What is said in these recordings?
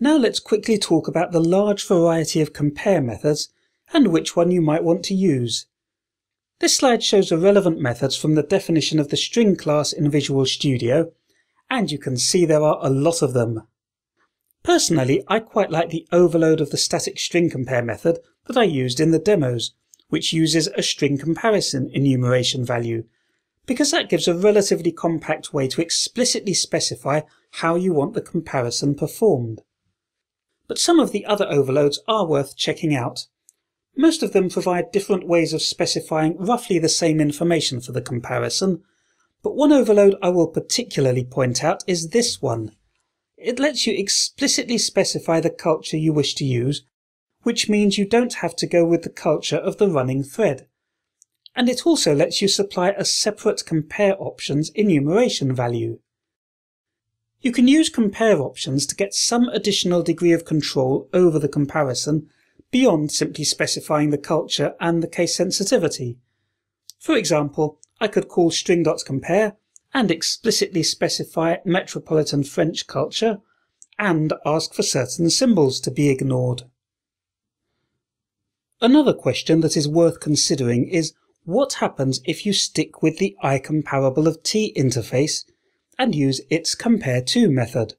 Now let's quickly talk about the large variety of compare methods and which one you might want to use. This slide shows the relevant methods from the definition of the string class in Visual Studio, and you can see there are a lot of them. Personally, I quite like the overload of the static string compare method that I used in the demos, which uses a string comparison enumeration value, because that gives a relatively compact way to explicitly specify how you want the comparison performed. But some of the other overloads are worth checking out. Most of them provide different ways of specifying roughly the same information for the comparison, but one overload I will particularly point out is this one. It lets you explicitly specify the culture you wish to use, which means you don't have to go with the culture of the running thread. And it also lets you supply a separate compare options enumeration value. You can use compare options to get some additional degree of control over the comparison beyond simply specifying the culture and the case sensitivity. For example, I could call string.compare and explicitly specify Metropolitan French culture and ask for certain symbols to be ignored. Another question that is worth considering is what happens if you stick with the iComparable of T interface and use its compareTo method.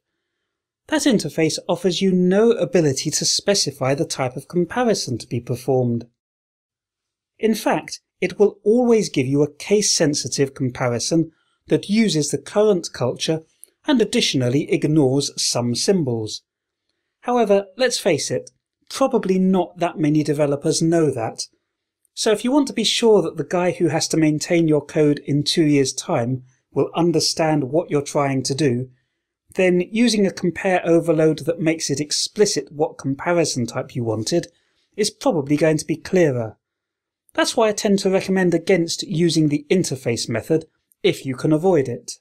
That interface offers you no ability to specify the type of comparison to be performed. In fact, it will always give you a case-sensitive comparison that uses the current culture and additionally ignores some symbols. However, let's face it, probably not that many developers know that. So if you want to be sure that the guy who has to maintain your code in 2 years' time will understand what you're trying to do, then using a compare overload that makes it explicit what comparison type you wanted is probably going to be clearer. That's why I tend to recommend against using the interface method if you can avoid it.